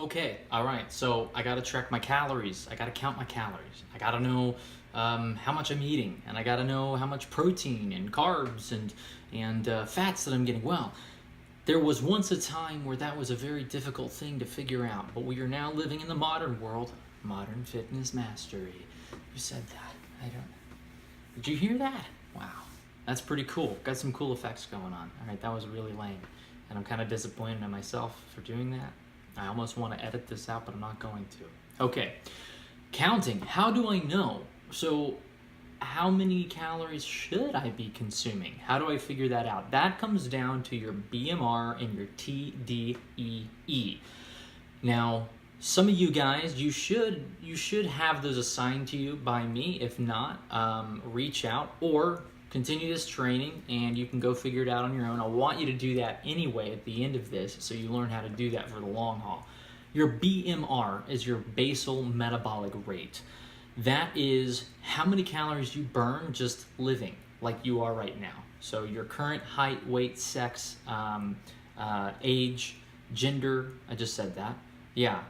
Okay, all right. So I got to track my calories. I got to count my calories. I got to know how much I'm eating, and I got to know how much protein and carbs and fats that I'm getting. Well, there was once a time where that was a very difficult thing to figure out, but we are now living in the modern world. Modern fitness mastery. You said that. I don't. Did you hear that? Wow, that's pretty cool. Got some cool effects going on. All right, that was really lame, and I'm kind of disappointed in myself for doing that. I almost want to edit this out, but I'm not going to. Okay, counting. How do I know? So, how many calories should I be consuming? How do I figure that out? That comes down to your BMR and your TDEE. Now, some of you guys, you should have those assigned to you by me. If not, reach out or continue this training and you can go figure it out on your own. I want you to do that anyway at the end of this so you learn how to do that for the long haul. Your BMR is your basal metabolic rate. That is how many calories you burn just living like you are right now. So your current height, weight, sex, age, gender, I just said that. Yeah,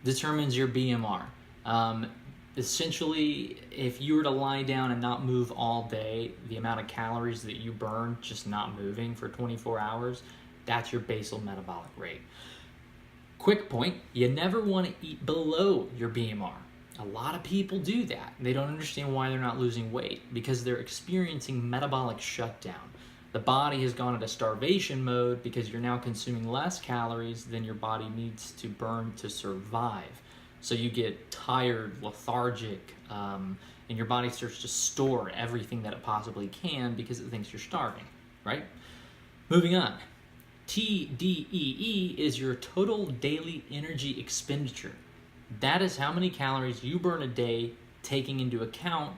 determines your BMR. Essentially, if you were to lie down and not move all day, the amount of calories that you burn just not moving for 24 hours, that's your basal metabolic rate. Quick point, you never want to eat below your BMR. A lot of people do that. They don't understand why they're not losing weight because they're experiencing metabolic shutdown. The body has gone into starvation mode because you're now consuming less calories than your body needs to burn to survive. So you get tired, lethargic, and your body starts to store everything that it possibly can because it thinks you're starving, right? Moving on. TDEE is your total daily energy expenditure. That is how many calories you burn a day, taking into account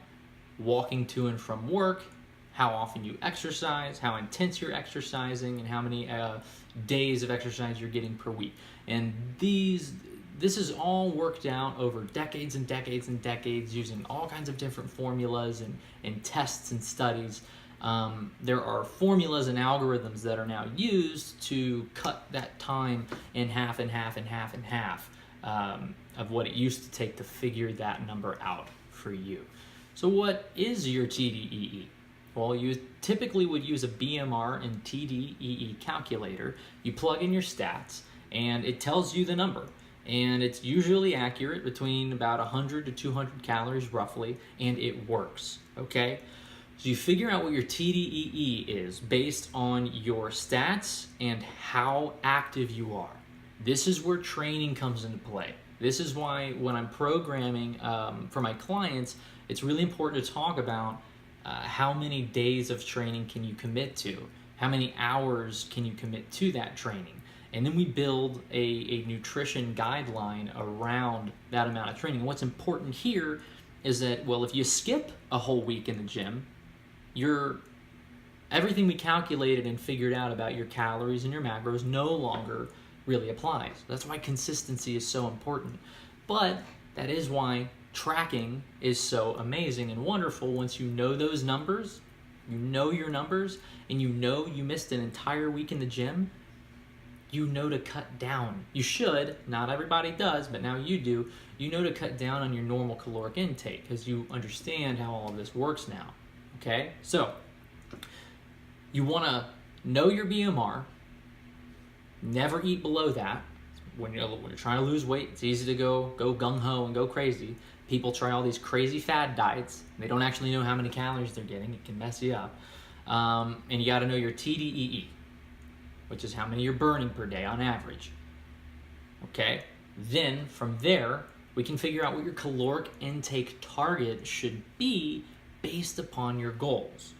walking to and from work, how often you exercise, how intense you're exercising, and how many days of exercise you're getting per week. And this is all worked out over decades and decades and decades using all kinds of different formulas and tests and studies. There are formulas and algorithms that are now used to cut that time in half and half and half and half of what it used to take to figure that number out for you. So what is your TDEE? Well, you typically would use a BMR and TDEE calculator. You plug in your stats and it tells you the number. And it's usually accurate between about 100 to 200 calories roughly, and it works, okay? So you figure out what your TDEE is based on your stats and how active you are. This is where training comes into play. This is why when I'm programming for my clients, it's really important to talk about how many days of training can you commit to? How many hours can you commit to that training? And then we build a nutrition guideline around that amount of training. And what's important here is that, well, if you skip a whole week in the gym, everything we calculated and figured out about your calories and your macros no longer really applies. That's why consistency is so important. But that is why tracking is so amazing and wonderful. Once you know those numbers, you know your numbers, and you know you missed an entire week in the gym, you know to cut down. You should, not everybody does, but now you do. You know to cut down on your normal caloric intake because you understand how all of this works now, okay? So, you want to know your BMR, never eat below that. When you're trying to lose weight, it's easy to go gung-ho and go crazy. People try all these crazy fad diets. They don't actually know how many calories they're getting. It can mess you up. And you got to know your TDEE, which is how many you're burning per day on average. Okay? Then, from there, we can figure out what your caloric intake target should be based upon your goals.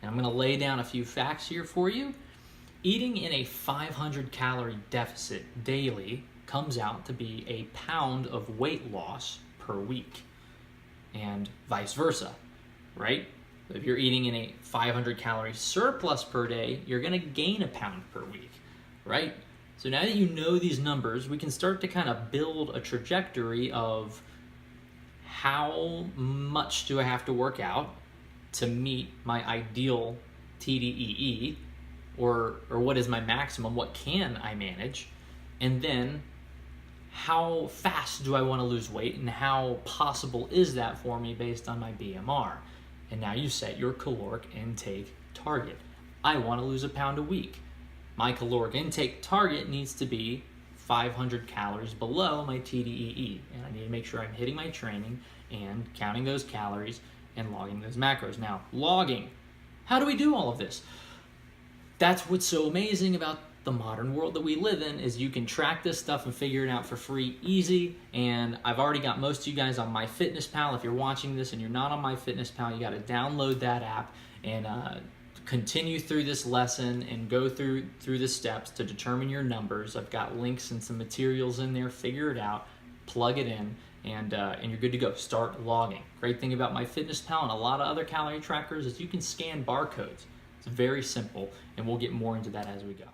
And I'm going to lay down a few facts here for you. Eating in a 500 calorie deficit daily comes out to be a pound of weight loss per week, and vice versa, right? If you're eating in a 500 calorie surplus per day, you're going to gain a pound per week, right? So now that you know these numbers, we can start to kind of build a trajectory of how much do I have to work out to meet my ideal TDEE, or what is my maximum, what can I manage, and then how fast do I want to lose weight and how possible is that for me based on my BMR? And now you set your caloric intake target. I want to lose a pound a week. My caloric intake target needs to be 500 calories below my TDEE, and I need to make sure I'm hitting my training and counting those calories and logging those macros. Now, logging, how do we do all of this? That's what's so amazing about the modern world that we live in, is you can track this stuff and figure it out for free, easy. And I've already got most of you guys on MyFitnessPal. If you're watching this and you're not on MyFitnessPal, you got to download that app and continue through this lesson and go through the steps to determine your numbers. I've got links and some materials in there. Figure it out, plug it in, and you're good to go. Start logging. Great thing about MyFitnessPal and a lot of other calorie trackers is you can scan barcodes. It's very simple, and we'll get more into that as we go.